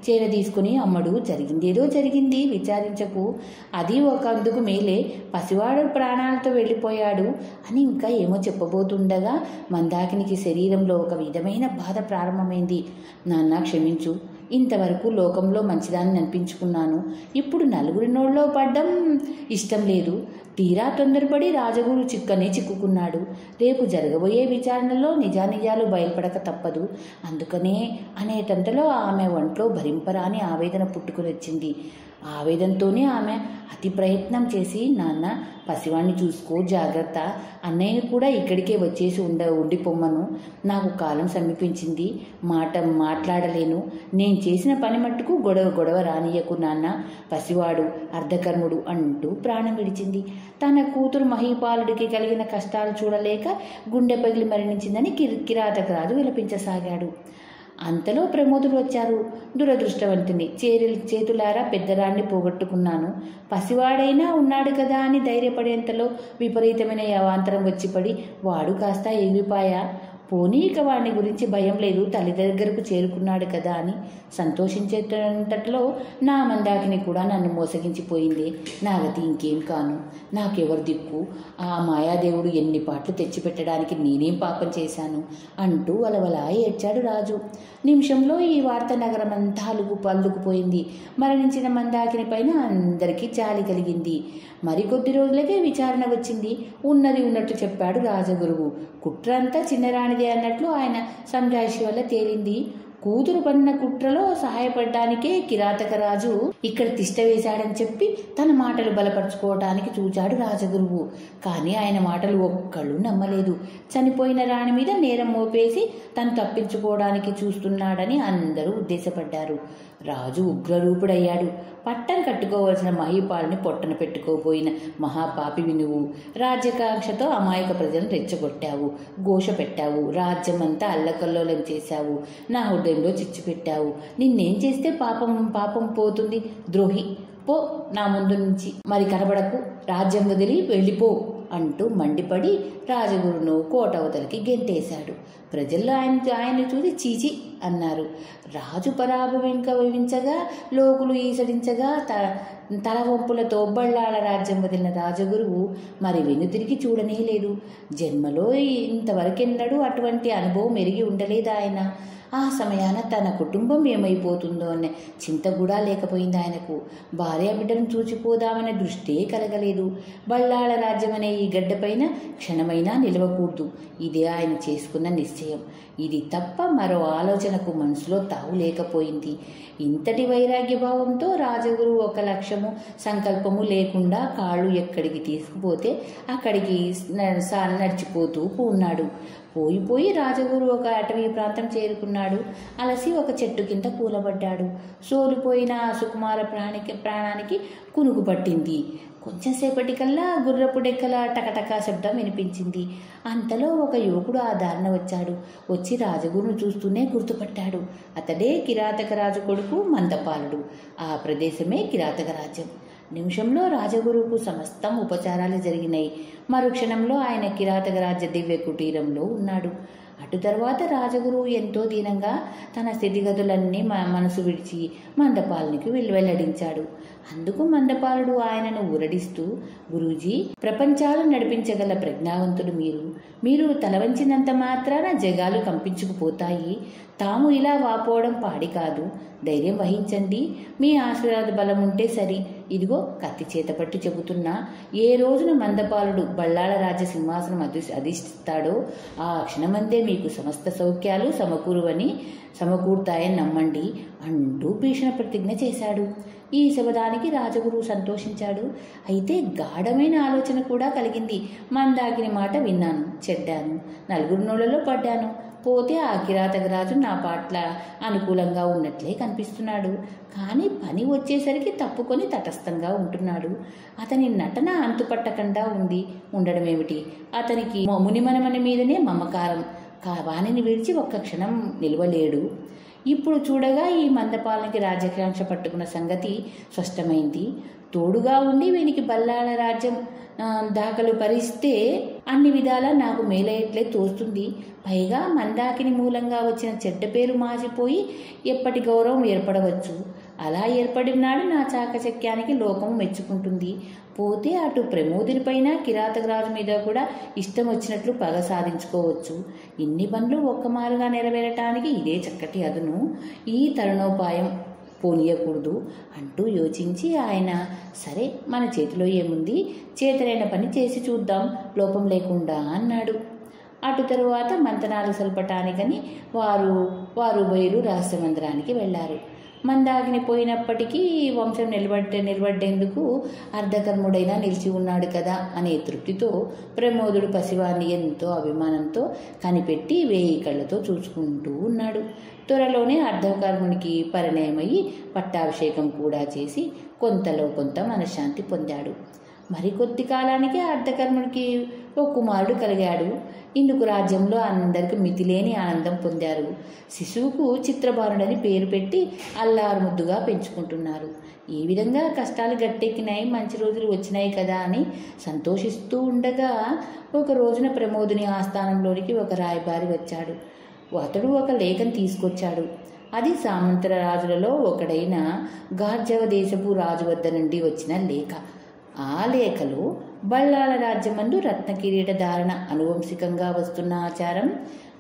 చేరదీసుకుని, అమ్మడు, జరిగిందేదో జరిగింది, విచారించకు. అది ఒక అందుకు మేలే, పసివాడు ప్రాణాలతో వెళ్ళిపోయాడు అని ఇంకా ఏమో చెప్పబోతుండగా మందాకినికి శరీరంలో ఒక విధమైన బాధ ప్రారంభమైంది. నాన్న, క్షమించు. ఇంతవరకు లోకంలో మంచిదాన్ని అనిపించుకున్నాను. ఇప్పుడు నలుగురి నోళ్ళలో పడ్డం ఇష్టం లేదు. తీరా తొందరపడి రాజగురు చిక్కుకున్నాడు. రేపు జరగబోయే విచారణలో నిజానిజాలు బయలుపడక తప్పదు. అందుకనే అనేటంతలో ఆమె ఒంట్లో భరింపరాని ఆవేదన పుట్టుకునొచ్చింది. ఆవేదనతోనే ఆమె అతి ప్రయత్నం చేసి, నాన్న, పసివాణ్ణి చూసుకో, జాగ్రత్త. అన్నయ్యని కూడా ఇక్కడికే వచ్చేసి ఉండిపోమ్మను. నాకు కాలం సమీపించింది, మాట్లాడలేను. నేను చేసిన పని మట్టుకు గొడవ రానియకు నాన్న. పసివాడు, అర్ధకర్ముడు అంటూ ప్రాణం విడిచింది. తన కూతురు మహీపాలుడికి కలిగిన కష్టాలు చూడలేక గుండె పగిలి మరణించిందని కిరాతకరాజు విలపించసాగాడు. అంతలో ప్రమోదులు వచ్చారు. దురదృష్టవంతుని, చేతులారా పెద్దరాన్ని పోగొట్టుకున్నాను. పసివాడైనా ఉన్నాడు కదా అని ధైర్యపడేంతలో విపరీతమైన అవాంతరం వచ్చిపడి వాడు కాస్త ఎగిరిపాయా. పోనీ ఇక వాడిని గురించి భయం లేదు, తల్లి దగ్గరకు చేరుకున్నాడు కదా అని సంతోషించేటట్లో నా మందాకిని కూడా నన్ను మోసగించిపోయింది. నా గతి ఇంకేం కాను. నాకెవరు దిక్కు? ఆ మాయాదేవుడు ఎన్ని పాటలు తెచ్చిపెట్టడానికి నేనేం పాపం చేశాను అంటూ వలవలా ఏడ్చాడు రాజు. నిమిషంలో ఈ వార్త నగరమంతా అల్లుకుపోయింది. మరణించిన మందాకిని పైన అందరికీ జాలి కలిగింది. మరికొద్ది రోజులకే విచారణ వచ్చింది. ఉన్నది ఉన్నట్టు చెప్పాడు రాజగురువు. కుట్ర అంతా చిన్నరాణిదే అన్నట్లు ఆయన సంజాయిషి వల్ల తేలింది. కూతురు పడిన కుట్రలో సహాయపడడానికే కిరాతకరాజు ఇక్కడ తిష్ట వేశాడని చెప్పి తన మాటలు బలపరుచుకోవటానికి చూచాడు రాజగురువు. కానీ ఆయన మాటలు ఒక్కళ్ళు నమ్మలేదు. చనిపోయిన రాణి మీద నేరం మోపేసి తను తప్పించుకోవడానికి చూస్తున్నాడని అందరూ ఉద్దేశపడ్డారు. రాజు ఉగ్రరూపుడయ్యాడు. పట్టం కట్టుకోవలసిన మహీపాలని పొట్టన పెట్టుకోబోయిన మహాపాపివి నువ్వు. రాజ్యకాంక్షతో అమాయక ప్రజలను రెచ్చగొట్టావు, ఘోష పెట్టావు, రాజ్యమంతా అల్లకల్లోలం చేశావు, నా హృదయంలో చిచ్చు పెట్టావు. నిన్నేం చేస్తే పాపం పోతుంది? ద్రోహి, పో నా ముందు నుంచి, మరి కనబడకు, రాజ్యం వదిలి వెళ్ళిపో అంటూ మండిపడి రాజగురును కోటవతలికి గెంటేశాడు. ప్రజల్లో ఆయన్ని చూసి చీచి అన్నారు. రాజు పరాభవించగా, లోకులు ఈసడించగా తల వంపులతో బళ్ళాళ రాజ్యం వదిలిన రాజగురువు మరి వెనుతిరిగి చూడనే లేదు. జన్మలో ఇంతవరకెన్నడూ అటువంటి అనుభవం ఎరిగి ఉండలేదు ఆయన. ఆ సమయాన తన కుటుంబం ఏమైపోతుందో అనే చింత కూడా లేకపోయింది ఆయనకు. భార్య బిడ్డను చూచిపోదామనే దృష్టే కలగలేదు. బళ్ళాళ రాజ్యం అనే ఈ గడ్డపైన క్షణమైనా నిలవకూడదు. ఇదే ఆయన చేసుకున్న నిశ్చయం. ఇది తప్ప మరో ఆలోచనకు మనసులో తావు లేకపోయింది. ఇంతటి వైరాగ్యభావంతో రాజగురు ఒక లక్ష్యము, సంకల్పము లేకుండా కాళ్ళు ఎక్కడికి తీసుకుపోతే అక్కడికి నడిచిపోతూ ఉన్నాడు. పోయి రాజగురు ఒక అటవీ ప్రాంతం చేరుకున్నాడు. అలసి ఒక చెట్టు కింద కూలబడ్డాడు. సోలిపోయిన ఆ సుకుమార ప్రాణానికి కునుకు పట్టింది. కొంచెం సేపటికల్లా గుర్రపు డెక్కల టకటకా శబ్దం వినిపించింది. అంతలో ఒక యువకుడు ఆ దారిన వచ్చాడు. వచ్చి రాజగురును చూస్తూనే గుర్తుపట్టాడు. అతడే కిరాతకరాజు కొడుకు మందపాలుడు. ఆ ప్రదేశమే కిరాతక రాజ్యం. నిమిషంలో రాజగురువుకు సమస్తం ఉపచారాలు జరిగినాయి. మరుక్షణంలో ఆయన కిరాతక రాజ్య దివ్య కుటీరంలో ఉన్నాడు. అటు తర్వాత రాజగురువు ఎంతో దీనంగా తన స్థితిగతులన్నీ మనసు విడిచి మందపాలనికి వెల్లడించాడు. అందుకు మందపాలుడు ఆయనను ఊరడిస్తూ, గురూజీ, ప్రపంచాలు నడిపించగల ప్రజ్ఞావంతులు మీరు తలవంచినంత మాత్రాన జగాలు కంపించుకుపోతాయి. తాము ఇలా వాపోవడం పాడి కాదు. ధైర్యం వహించండి. మీ ఆశీర్వాద బలం ఉంటే సరి. ఇదిగో కత్తి చేతపట్టి చెబుతున్నా, ఏ రోజున మందపాలుడు బళ్ళాళ రాజ్య సింహాసనం అధిష్ఠిస్తాడో ఆ క్షణమందే మీకు సమస్త సౌఖ్యాలు సమకూరుతాయని నమ్మండి అంటూ భీషణ ప్రతిజ్ఞ చేశాడు. ఈ శబదానికి రాజగురువు సంతోషించాడు. అయితే గాఢమైన ఆలోచన కూడా కలిగింది. మందాకిని మాట విన్నాను, చెడ్డాను, నలుగురు నోళ్లలో పడ్డాను. పోతే ఆ కిరాతకరాజు నా పట్ల అనుకూలంగా ఉన్నట్లే కనిపిస్తున్నాడు. కానీ పని వచ్చేసరికి తప్పుకొని తటస్థంగా ఉంటున్నాడు. అతని నటన అంతుపట్టకుండా ఉండడమేమిటి? అతనికి మునిమనమని మీదనే మమకారం. వాణిని విడిచి ఒక్క క్షణం నిలవలేడు. ఇప్పుడు చూడగా ఈ మందపాలనకి రాజకాంక్ష పట్టుకున్న సంగతి స్పష్టమైంది. తోడుగా ఉండి వీనికి బల్లాళ రాజ్యం దాఖలు పరిస్తే అన్ని విధాలా నాకు మేలయ్యట్లే తోస్తుంది. పైగా మందాకిని మూలంగా వచ్చిన చెడ్డ పేరు మాసిపోయి ఎప్పటి గౌరవం ఏర్పడవచ్చు. అలా ఏర్పడినాడు నా చాకచక్యానికి లోకం మెచ్చుకుంటుంది. పోతే అటు ప్రమోదుని పైన కిరాతకరాజు మీద కూడా ఇష్టం వచ్చినట్లు పగ సాధించుకోవచ్చు. ఇన్ని పనులు ఒక్కమారుగా నెరవేరటానికి ఇదే చక్కటి అదును. ఈ తరుణోపాయం పోనీయకూడదు అంటూ యోచించి ఆయన, సరే మన చేతిలో ఏముంది, చేతనైన పని చేసి చూద్దాం లోపం లేకుండా అన్నాడు. అటు తరువాత మంతనాలు సల్పటానికని వారు బయలు రహస్య మందిరానికి వెళ్లారు. మందాకిని పోయినప్పటికీ వంశం నిలబడ్డేందుకు అర్ధకర్ముడైనా నిలిచి ఉన్నాడు కదా అనే తృప్తితో ప్రమోదుడు పసివాణ్ణి ఎంతో అభిమానంతో కనిపెట్టి 1000 కళ్ళతో చూసుకుంటూ ఉన్నాడు. త్వరలోనే అర్ధకర్మునికి పరిణయమయ్యి పట్టాభిషేకం కూడా చేసి కొంతలో కొంత మనశ్శాంతి పొందాడు. మరికొద్ది కాలానికి అర్ధకర్మునికి ఓ కుమారుడు కలిగాడు. ఇందుకు రాజ్యంలో అందరికి మితిలేని ఆనందం పొందారు. శిశువుకు చిత్రబాణుడని పేరు పెట్టి అల్లారు ముద్దుగా పెంచుకుంటున్నారు. ఈ విధంగా కష్టాలు గట్టెక్కినాయి, మంచి రోజులు వచ్చినాయి కదా అని సంతోషిస్తూ ఉండగా ఒక రోజున ప్రమోదుని ఆస్థానంలోనికి ఒక రాయబారి వచ్చాడు. అతడు ఒక లేఖను తీసుకొచ్చాడు. అది సామంత రాజులలో ఒకడైన గార్జవ దేశపు రాజు వద్ద నుండి వచ్చిన లేఖ. ఆ లేఖలో బళ్ళాళ రాజ్యమందు రత్న కిరీట ధారణ అనువంశికంగా వస్తున్న ఆచారం,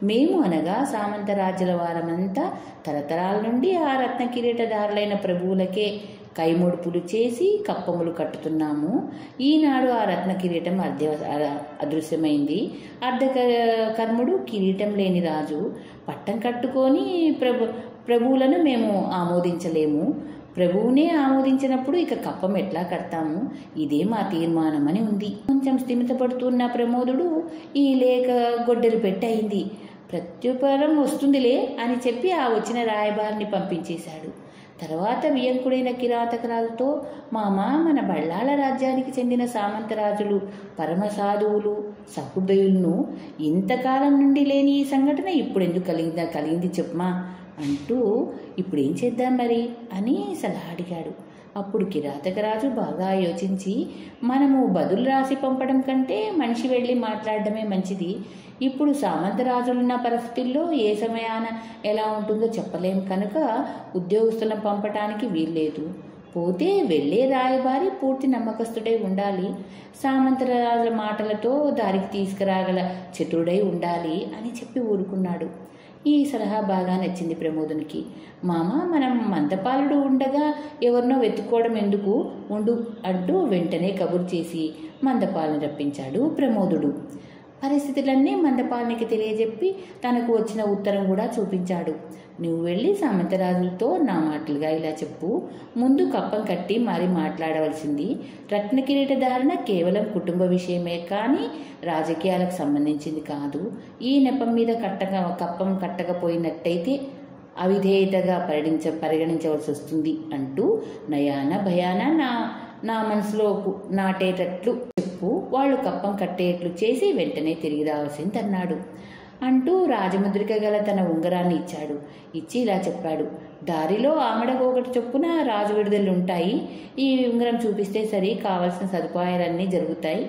మేము అనగా సామంత రాజ్యుల వారమంతా తరతరాల నుండి ఆ రత్న కిరీటధారులైన ప్రభువులకే కైముడుపులు చేసి కప్పములు కట్టుతున్నాము. ఈనాడు ఆ రత్న కిరీటం అదృశ్యమైంది. అర్ధకర్ముడు కిరీటం లేని రాజు. పట్టం కట్టుకొని ప్రభువులను మేము ఆమోదించలేము. ప్రభువునే ఆమోదించినప్పుడు ఇక కప్పం ఎట్లా కడతాము? ఇదే మా తీర్మానం అని ఉంది. కొంచెం స్థిమితపడుతున్న ప్రమోదుడు ఈ లేఖ గొడ్డలు పెట్టయింది. ప్రత్యుపరం వస్తుందిలే అని చెప్పి ఆ వచ్చిన రాయబారిని పంపించేశాడు. తర్వాత వియంకుడైన కిరాతకరాజుతో, మామ, మన బళ్ళాళ రాజ్యానికి చెందిన సామంతరాజులు పరమ సాధువులు సహృదయులను ఇంతకాలం నుండి లేని ఈ సంఘటన ఇప్పుడెందుకు కలిగింది చెప్పమా అంటూ, ఇప్పుడేం చేద్దాం మరి అని సలహా అడిగాడు. అప్పుడు కిరాతకరాజు బాగా యోచించి, మనము బదులు రాసి పంపడం కంటే మనిషి వెళ్ళి మాట్లాడడమే మంచిది. ఇప్పుడు సామంతరాజులున్న పరిస్థితుల్లో ఏ సమయాన ఎలా ఉంటుందో చెప్పలేం కనుక ఉద్యోగస్తులను పంపటానికి వీల్లేదు. పోతే వెళ్ళే రాయబారి పూర్తి నమ్మకస్తుడై ఉండాలి. సామంతరాజుల మాటలతో దారికి తీసుకురాగల చతురుడై ఉండాలి అని చెప్పి ఊరుకున్నాడు. ఈ సలహా బాగా నచ్చింది ప్రమోదునికి. మామ, మనం మందపాలుడు ఉండగా ఎవరినో వెతుక్కోవడం ఎందుకు, ఉండు అంటూ వెంటనే కబురు చేసి మందపాలను రప్పించాడు ప్రమోదుడు. పరిస్థితులన్నీ మందపాలనికి తెలియజెప్పి తనకు వచ్చిన ఉత్తరం కూడా చూపించాడు. నువ్వు వెళ్ళి సామంతరాజులతో నా మాటలుగా ఇలా చెప్పు. ముందు కప్పం కట్టి మరి మాట్లాడవలసింది. రత్న కిరీట ధారణ కేవలం కుటుంబ విషయమే కానీ రాజకీయాలకు సంబంధించింది కాదు. ఈ నెపం మీద కప్పం కట్టకపోయినట్టయితే అవిధేయతగా పరిగణించవలసి వస్తుంది అంటూ నయాన భయాన నా మనసులో నాటేటట్లు చెప్పు. వాళ్ళు కప్పం కట్టేట్లు చేసి వెంటనే తిరిగి రావాల్సిందన్నాడు. అంటూ రాజముద్రిక గల తన ఉంగరాన్ని ఇచ్చాడు. ఇచ్చి ఇలా చెప్పాడు, దారిలో ఆమడకు ఒకటి చొప్పున రాజు విడుదలుంటాయి. ఈ ఉంగరం చూపిస్తే సరి కావలసిన సదుపాయాలన్నీ జరుగుతాయి.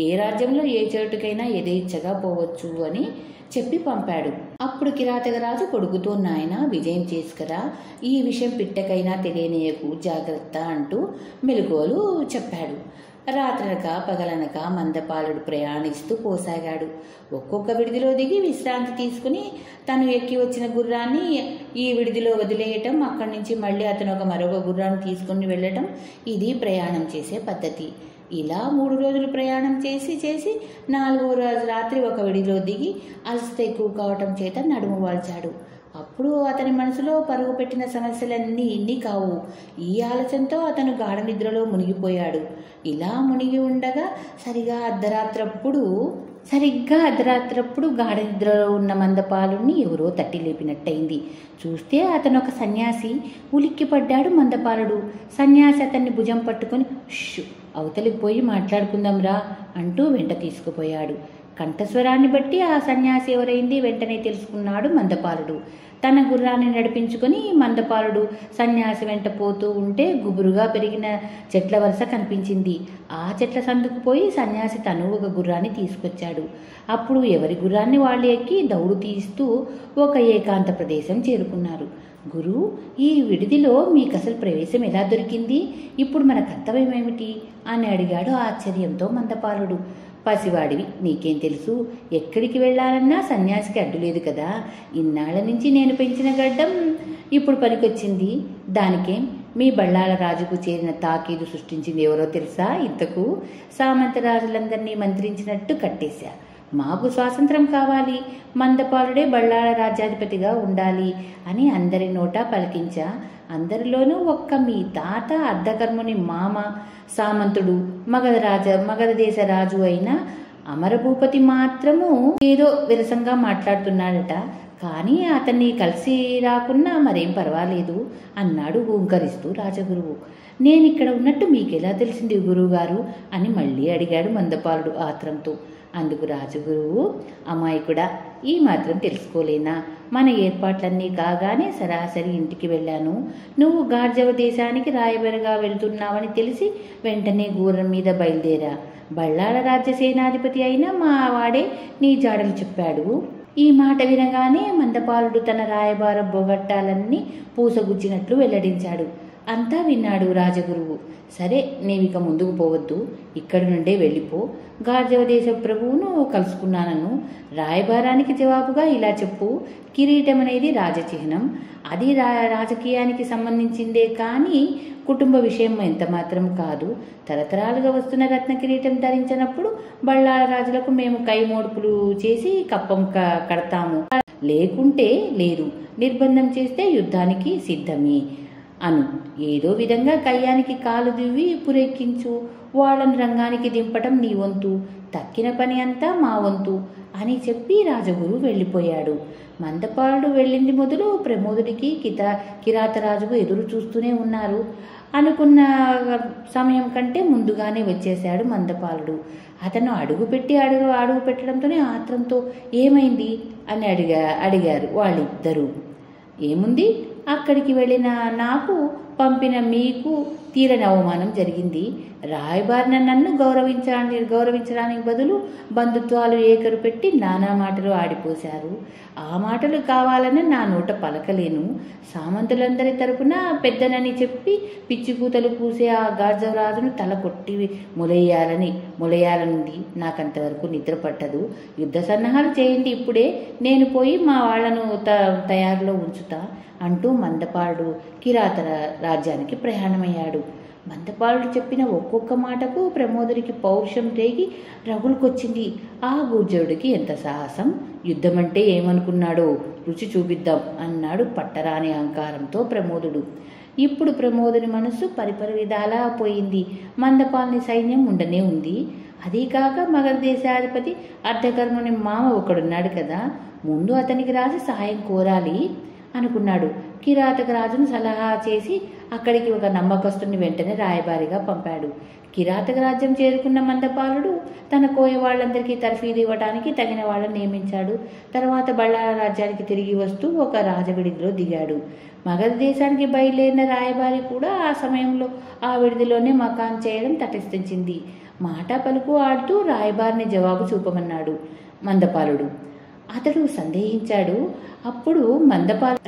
ఏ రాజ్యంలో ఏ చోటుకైనా యథేచ్ఛగా పోవచ్చు అని చెప్పి పంపాడు. అప్పుడు కిరాతకరాజు కొడుకుతో, నాయన విజయం చేసుకురా, ఈ విషయం పిట్టకైనా తెలియనీయకు, జాగ్రత్త అంటూ మెలకువలు చెప్పాడు. రాత్రనక పగలనక మందపాలుడు ప్రయాణిస్తూ పోసాగాడు. ఒక్కొక్క విడిదిలో దిగి విశ్రాంతి తీసుకుని తను ఎక్కి వచ్చిన గుర్రాన్ని ఈ విడిదిలో వదిలేయటం, అక్కడి నుంచి మళ్ళీ అతను మరొక గుర్రాన్ని తీసుకుని వెళ్ళటం, ఇది ప్రయాణం చేసే పద్ధతి. ఇలా 3 రోజులు ప్రయాణం చేసి 4వ రోజు రాత్రి ఒక విడిలో దిగి అలసట ఎక్కువ కావటం చేత నడుము వాల్చాడు. అప్పుడు అతని మనసులో పరుగు పెట్టిన సమస్యలన్నీ ఇన్ని కావు. ఈ ఆలోచనతో అతను గాఢ నిద్రలో మునిగిపోయాడు. ఇలా మునిగి ఉండగా సరిగ్గా అర్ధరాత్రప్పుడు గాఢ నిద్రలో ఉన్న మందపాలుని ఎవరో తట్టి లేపినట్టయింది. చూస్తే అతను ఒక సన్యాసి. ఉలిక్కిపడ్డాడు మందపాలుడు. సన్యాసి అతన్ని భుజం పట్టుకొని, షూ, అవతలికి పోయి మాట్లాడుకుందాం రా అంటూ వెంట తీసుకుపోయాడు. కంఠస్వరాన్ని బట్టి ఆ సన్యాసి ఎవరైంది వెంటనే తెలుసుకున్నాడు మందపాలుడు. తన గుర్రాన్ని నడిపించుకొని మందపాలుడు సన్యాసి వెంట పోతూ ఉంటే గుబురుగా పెరిగిన చెట్ల వరుస కనిపించింది. ఆ చెట్ల సందుకు పోయి సన్యాసి తను ఒక గుర్రాన్ని తీసుకొచ్చాడు. అప్పుడు ఎవరి గుర్రాన్ని వాళ్ళు ఎక్కి దౌడు తీస్తూ ఒక ఏకాంత ప్రదేశం చేరుకున్నారు. గురు, ఈ విడిదిలో మీకు అసలు ప్రవేశం ఎలా దొరికింది? ఇప్పుడు మన కర్తవ్యం ఏమిటి అని అడిగాడు ఆశ్చర్యంతో మందపాలుడు. పసివాడివి, నీకేం తెలుసు? ఎక్కడికి వెళ్ళాలన్నా సన్యాసికి అడ్డులేదు కదా. ఇన్నాళ్ల నుంచి నేను పెంచిన గడ్డం ఇప్పుడు పనికొచ్చింది. దానికేం? మీ బళ్ళాల రాజుకు చేరిన తాకీదు సృష్టించింది ఎవరో తెలుసా? ఇంతకు సామంత రాజులందరినీ మంత్రించినట్టు కట్టేశా. మాకు స్వాతంత్రం కావాలి, మందపాలుడే బళ్ళాల రాజ్యాధిపతిగా ఉండాలి అని అందరి నోటా పలికించా. అందరిలోనూ ఒక్క మీ తాత అర్ధకర్ముని మామ సామంతుడు మగధ దేశ రాజు అయిన అమరభూపతి మాత్రము ఏదో విరసంగా మాట్లాడుతున్నాడట. కానీ అతన్ని కలిసి రాకున్నా మరేం పర్వాలేదు అన్నాడు హూంకరిస్తూ రాజగురువు. నేనిక్కడ ఉన్నట్టు మీకెలా తెలిసింది గురువుగారు అని మళ్ళీ అడిగాడు మందపాలుడు ఆత్రంతో. అందుకు రాజగురువు, అమాయకుడా, ఈ మాత్రం తెలుసుకోలేనా? మన ఏర్పాట్లన్నీ కాగానే సరాసరి ఇంటికి వెళ్ళాను. నువ్వు గార్జవ దేశానికి రాయబరిగా వెళ్తున్నావని తెలిసి వెంటనే గుర్రం మీద బయలుదేరా. బళ్ళాల రాజ్య సేనాధిపతి అయిన మా వాడే నీ జాడలు చెప్పాడు. ఈ మాట వినగానే మందపాలుడు తన రాయబార బొగట్టాలన్నీ పూసగుచ్చినట్లు వెల్లడించాడు. అంతా విన్నాడు రాజగురువు. సరే, నీవిక ముందుకు పోవద్దు, ఇక్కడి నుండే వెళ్ళిపో. గార్జవ దేశ ప్రభువును కలుసుకున్నానను. రాయబారానికి జవాబుగా ఇలా చెప్పు, కిరీటం అనేది రాజచిహ్నం. అది రాజకీయానికి సంబంధించిందే కానీ కుటుంబ విషయం ఎంత మాత్రం కాదు. తరతరాలుగా వస్తున్న రత్న కిరీటం ధరించినప్పుడు బళ్ళాల రాజులకు మేము కైమోడుపులు చేసి కప్పం కడతాము, లేకుంటే లేదు. నిర్బంధం చేస్తే యుద్ధానికి సిద్ధమే అను. ఏదో విధంగా కయ్యానికి కాలు దివ్వి పురెక్కించు. వాళ్ళను రంగానికి దింపటం నీ వంతు, తక్కిన పని అంతా మా వంతు అని చెప్పి రాజగురు వెళ్ళిపోయాడు. మందపాలుడు వెళ్ళింది మొదలు ప్రమోదుడికి కిరాతరాజుకు ఎదురు చూస్తూనే ఉన్నారు. అనుకున్న సమయం కంటే ముందుగానే వచ్చేశాడు మందపాలుడు. అతను అడుగు పెట్టడంతోనే ఆత్రంతో ఏమైంది అని అడిగారు వాళ్ళిద్దరూ. ఏముంది, అక్కడికి వెళ్ళిన నాకు పంపిన మీకు తీరని అవమానం జరిగింది. రాయబారిన నన్ను గౌరవించడానికి బదులు బంధుత్వాలు ఏకరు పెట్టి నానా మాటలు ఆడిపోశారు. ఆ మాటలు కావాలని నా నోట పలకలేను. సామంతులందరి తరపున పెద్దనని చెప్పి పిచ్చికూతలు పూసే ఆ గార్జవరాజును తల కొట్టి మొలయాలనుంది. నాకంతవరకు నిద్ర పట్టదు. యుద్ధ సన్నాహాలు చేయండి ఇప్పుడే, నేను పోయి మా వాళ్లను తయారులో ఉంచుతా అంటూ మందపాలుడు కిరాత రాజ్యానికి ప్రయాణమయ్యాడు. మందపాలుడు చెప్పిన ఒక్కొక్క మాటకు ప్రమోదుడికి పౌరుషం రేగి రగులుకొచ్చింది. ఆ గుర్జవుడికి ఎంత సాహసం! యుద్ధమంటే ఏమనుకున్నాడో రుచి చూపిద్దాం అన్నాడు పట్టరాని అహంకారంతో ప్రమోదుడు. ఇప్పుడు ప్రమోదుని మనసు పరిపరి విధాలా పోయింది. మందపాలుని సైన్యం ఉండనే ఉంది. అదీకాక మగధ దేశాధిపతి అర్ధకర్ముని మామ ఒకడున్నాడు కదా, ముందు అతనికి రాసి సహాయం కోరాలి అనుకున్నాడు. కిరాతక రాజును సలహా చేసి అక్కడికి ఒక నమ్మకస్తుని వెంటనే రాయబారిగా పంపాడు. కిరాతక రాజ్యం చేరుకున్న మందపాలుడు తన కోయ వాళ్ళందరికీ తర్ఫీదు ఇవ్వడానికి తగిన వాళ్ళని నియమించాడు. తర్వాత బళ్ళార రాజ్యానికి తిరిగి వస్తూ ఒక రాజవిడిదిలో దిగాడు. మగధ దేశానికి బయలుదేరిన రాయబారి కూడా ఆ సమయంలో ఆ విడిదిలోనే మకాన్ చేయడం తటస్థించింది. మాట పలుకు ఆడుతూ రాయబారిని జవాబు చూపమన్నాడు మందపాలుడు. అతడు సందేహించాడు. అప్పుడు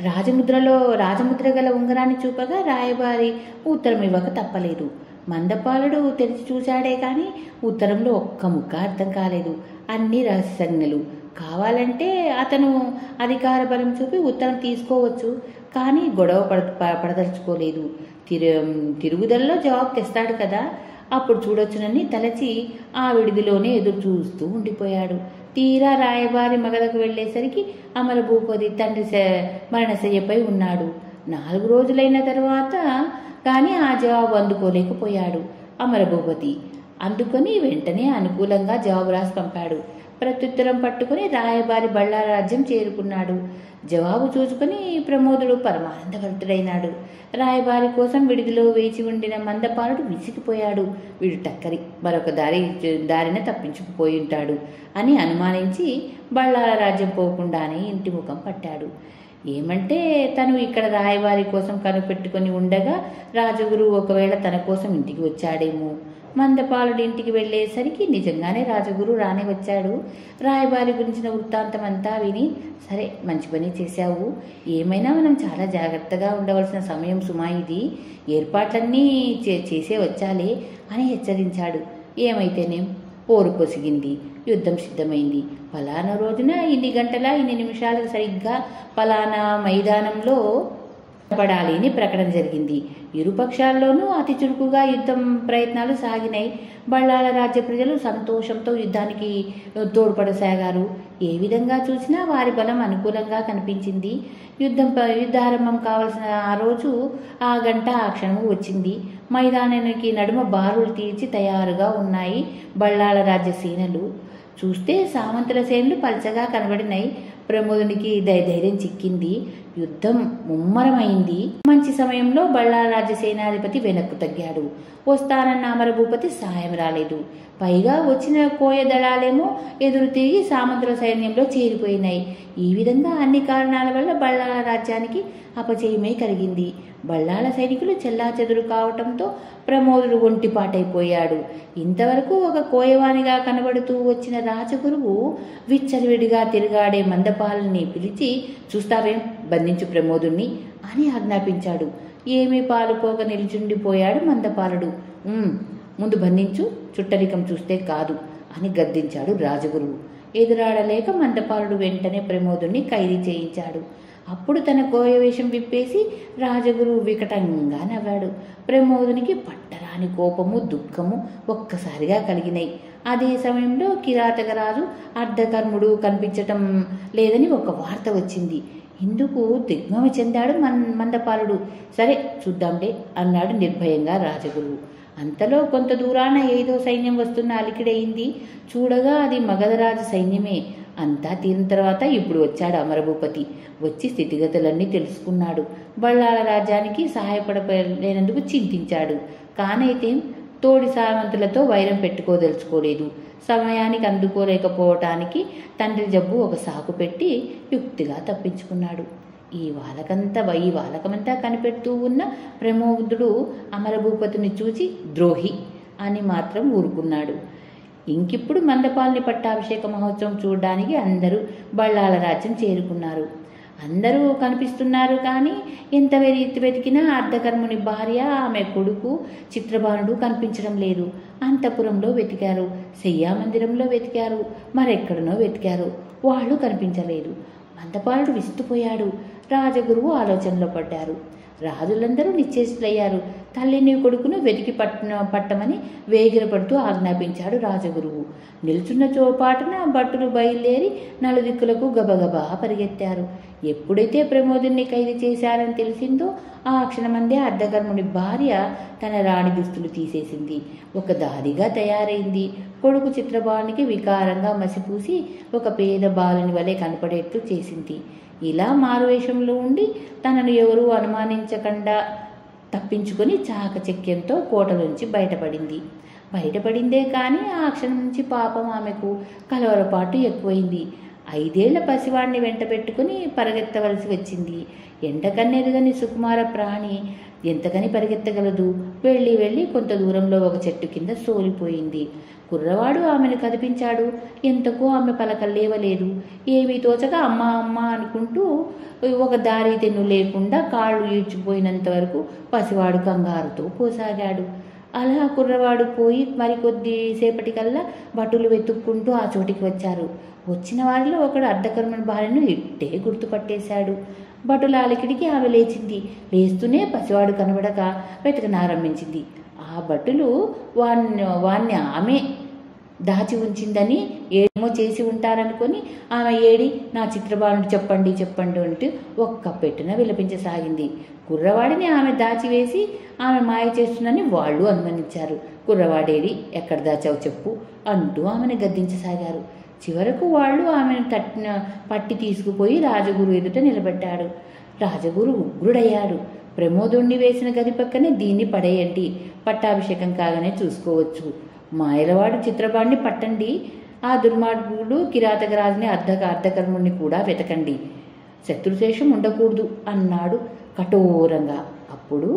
రాజముద్ర గల ఉంగరాన్ని చూపగా రాయబారి ఉత్తరం ఇవ్వక తప్పలేదు. మందపాలుడు తెరిచి చూశాడే కాని ఉత్తరంలో ఒక్క ముక్క అర్థం కాలేదు. అన్ని రహస్య సంజ్ఞలు. కావాలంటే అతను అధికార బలం చూపి ఉత్తరం తీసుకోవచ్చు, కానీ గొడవ పడదలుచుకోలేదు. తిరుగుదలలో జవాబు తెస్తాడు కదా, అప్పుడు చూడొచ్చునని తలచి ఆ విడిదిలోనే ఎదురు చూస్తూ ఉండిపోయాడు. తీరా రాయబారి మగధకు వెళ్లేసరికి అమరభూపతి తండ్రి మరణశయ్యపై ఉన్నాడు. 4 రోజులైన తర్వాత కానీ ఆ జవాబు అందుకోలేకపోయాడు. అమరభూపతి అందుకొని వెంటనే అనుకూలంగా జవాబు రాసి పంపాడు. ప్రత్యుత్తరం పట్టుకుని రాయబారి బళ్ళార రాజ్యం చేరుకున్నాడు. జవాబు చూసుకుని ప్రమోదుడు పరమానందభరితుడైనాడు. రాయబారి కోసం విడిదిలో వేచి ఉండిన మందపాలుడు విసిగిపోయాడు. వీడు టక్కరి మరొక దారిన తప్పించుకుపోయి ఉంటాడు అని అనుమానించి బళ్ళార రాజ్యం పోకుండానే ఇంటి ముఖం పట్టాడు. ఏమంటే తను ఇక్కడ రాయబారి కోసం కనిపెట్టుకుని ఉండగా రాజగురు ఒకవేళ తన కోసం ఇంటికి వచ్చాడేమో. మందపాలుడి ఇంటికి వెళ్లేసరికి నిజంగానే రాజగురు రానే వచ్చాడు. రాయబారి గురించిన వృత్తాంతం అంతా విని, సరే మంచి పని చేశావు, ఏమైనా మనం చాలా జాగ్రత్తగా ఉండవలసిన సమయం సుమా ఇది, ఏర్పాట్లన్నీ చేసే వచ్చాలే అని హెచ్చరించాడు. ఏమైతేనేం పోరు పొసిగింది, యుద్ధం సిద్ధమైంది. ఫలానా రోజున ఇన్ని గంటల ఇన్ని నిమిషాలకు సరిగ్గా ఫలానా మైదానంలో పడాలి అని ప్రకటన జరిగింది. ఇరుపక్షాల్లోనూ అతి చురుకుగా యుద్ధం ప్రయత్నాలు సాగినాయి. బళ్ళార రాజ్య ప్రజలు సంతోషంతో యుద్ధానికి తోడ్పడసాగారు. ఏ విధంగా చూసినా వారి బలం అనుకూలంగా కనిపించింది. యుద్ధారంభం కావలసిన ఆ రోజు, ఆ గంట, ఆ క్షణము వచ్చింది. మైదానానికి నడుమ బారులు తీర్చి తయారుగా ఉన్నాయి బళ్ళార రాజ్య సేనలు. చూస్తే సామంతుల సేనలు పల్చగా కనబడినాయి. ప్రమోదునికి ధైర్యం చిక్కింది. యుద్ధం ముమ్మరమైంది. మంచి సమయంలో బళ్ళార రాజ్య సేనాధిపతి వెనక్కు తగ్గాడు. వస్తానన్న అమరభూపతి సాయం రాలేదు. పైగా వచ్చిన కోయ దళాలేమో ఎదురు తిరిగి సామంతుల సైన్యంలో చేరిపోయినాయి. ఈ విధంగా అన్ని కారణాల వల్ల బళ్ళార రాజ్యానికి అపజయమే కలిగింది. బళ్ళాల సైనికులు చెల్లాచెదురు కావటంతో ప్రమోదుడు ఒంటిపాటైపోయాడు. ఇంతవరకు ఒక కోయవానిగా కనబడుతూ వచ్చిన రాజగురువు విచ్చలవిడిగా తిరుగాడే మందపాలని పిలిచి, చూస్తావేం, బంధించు ప్రమోదుణ్ణి అని ఆజ్ఞాపించాడు. ఏమీ పాలుపోక నిల్చుండిపోయాడు మందపాలుడు. ముందు బంధించు, చుట్టరికం చూస్తే కాదు అని గద్దించాడు రాజగురువు. ఎదురాడలేక మందపాలుడు వెంటనే ప్రమోదుణ్ణి ఖైదీ చేయించాడు. అప్పుడు తన కోయవేషం విప్పేసి రాజగురువు వికటంగా నవ్వాడు. ప్రమోదునికి పట్టరాని కోపము, దుఃఖము ఒక్కసారిగా కలిగినాయి. అదే సమయంలో కిరాతకరాజు అర్ధకర్ముడు కనిపించటం లేదని ఒక వార్త వచ్చింది. ఇందుకు దిగ్భ్రమ చెందాడు మందపాలుడు. సరే చూద్దాంలే అన్నాడు నిర్భయంగా రాజగురువు. అంతలో కొంత దూరాన ఏదో సైన్యం వస్తున్న అలికిడయింది. చూడగా అది మగధరాజు సైన్యమే. అంతా తీరిన తర్వాత ఇప్పుడు వచ్చాడు అమరభూపతి. వచ్చి స్థితిగతులన్నీ తెలుసుకున్నాడు. బళ్ళార రాజ్యానికి సహాయపడలేనందుకు చింతించాడు. కానైతే తోడి సామంతులతో వైరం పెట్టుకోదలుచుకోలేదు. సమయానికి అందుకోలేకపోవటానికి తండ్రి జబ్బు ఒక సాకు పెట్టి యుక్తిగా తప్పించుకున్నాడు. ఈ వాలకమంతా కనిపెడుతూ ఉన్న ప్రమోదుడు అమరభూపతిని చూచి ద్రోహి అని మాత్రం ఊరుకున్నాడు. ఇంకిప్పుడు మందపాలని పట్టాభిషేక మహోత్సవం చూడడానికి అందరూ బళ్ళాల రాజ్యం చేరుకున్నారు. అందరూ కనిపిస్తున్నారు కానీ ఎంత వెతికినా అర్ధకర్ముని భార్య, ఆమె కొడుకు చిత్రబాణుడు కనిపించడం లేదు. అంతఃపురంలో వెతికారు, శయ్యామందిరంలో వెతికారు, మరెక్కడనో వెతికారు, వాళ్ళు కనిపించలేదు. మందపాలుడు విస్తుపోయాడు. రాజగురువు ఆలోచనలో పడ్డారు. రాజులందరూ నిశ్చేష్టులయ్యారు. తల్లిని కొడుకును వెతికి పట్టమని వేగిరపడుతూ ఆజ్ఞాపించాడు రాజగురువు. నిల్చున్న చోపాటున భటులు బయలుదేరి నలుదిక్కులకు గబగబా పరిగెత్తారు. ఎప్పుడైతే ప్రమోదుని ఖైదు చేశారని తెలిసిందో ఆ క్షణమందే అర్ధకర్ముని భార్య తన రాణి దుస్తులు తీసేసింది. ఒక దాదిగా తయారైంది. కొడుకు చిత్రబాణునికి వికారంగా మసిపూసి ఒక పేద బాలుని వలె కనపడేట్లు చేసింది. ఇలా మారువేషంలో ఉండి తనను ఎవరూ అనుమానించకుండా తప్పించుకొని చాకచక్యంతో కోటలోంచి బయటపడింది. బయటపడిందే కానీ ఆ క్షణం నుంచి పాపం ఆమెకు కలవరపాటు ఎక్కువైంది. 5 ఏళ్ల పసివాడిని వెంట పెట్టుకుని పరిగెత్తవలసి వచ్చింది. ఎండకన్నెరుగని సుకుమార ప్రాణి ఎంతకని పరిగెత్తగలదు? వెళ్ళి వెళ్ళి కొంత దూరంలో ఒక చెట్టు కింద సోలిపోయింది. కుర్రవాడు ఆమెను కదిపించాడు. ఎంతకో ఆమె పలక లేవలేదు. ఏమీ తోచక అమ్మ అమ్మ అనుకుంటూ ఒక దారి తెన్ను లేకుండా కాళ్ళు ఈడ్చిపోయినంత వరకు పసివాడు కంగారుతో పోసాగాడు. అలా కుర్రవాడు పోయి మరికొద్దిసేపటికల్లా భటులు వెతుక్కుంటూ ఆ చోటికి వచ్చారు. వచ్చిన వారిలో ఒకడు అర్ధకర్మని భార్యను ఇట్టే గుర్తుపట్టేశాడు. భటుల అలికిడికి ఆమె లేచింది. లేస్తూనే పసివాడు కనబడక వెతకనారంభించింది. ఆ భటులు వాణ్ణి ఆమె దాచి ఉంచిందని ఏమో చేసి ఉంటారనుకొని ఆమె ఏడి నా చిత్రబాలుడు చెప్పండి చెప్పండి అంటూ ఒక్క పెట్టున విలపించసాగింది. కుర్రవాడిని ఆమె దాచివేసి ఆమె మాయ చేస్తుందని వాళ్ళు అనుమానించారు. కుర్రవాడేడి, ఎక్కడ దాచావు చెప్పు అంటూ ఆమెను గద్దించసాగారు. చివరకు వాళ్ళు ఆమెను పట్టి తీసుకుపోయి రాజగురు ఎదుట నిలబెట్టాడు. రాజగురు ఉగ్రుడయ్యాడు. ప్రమోదుణ్ణి వేసిన గది పక్కనే దీన్ని పడేయండి, పట్టాభిషేకం కాగానే చూసుకోవచ్చు. మాయలవాడు చిత్రబాణ్ణి పట్టండి, ఆ దుర్మార్గుడు కిరాతకరాజుని అర్ధకర్ముణ్ణి కూడా వెతకండి, శత్రుశేషం ఉండకూడదు అన్నాడు కఠోరంగా. అప్పుడు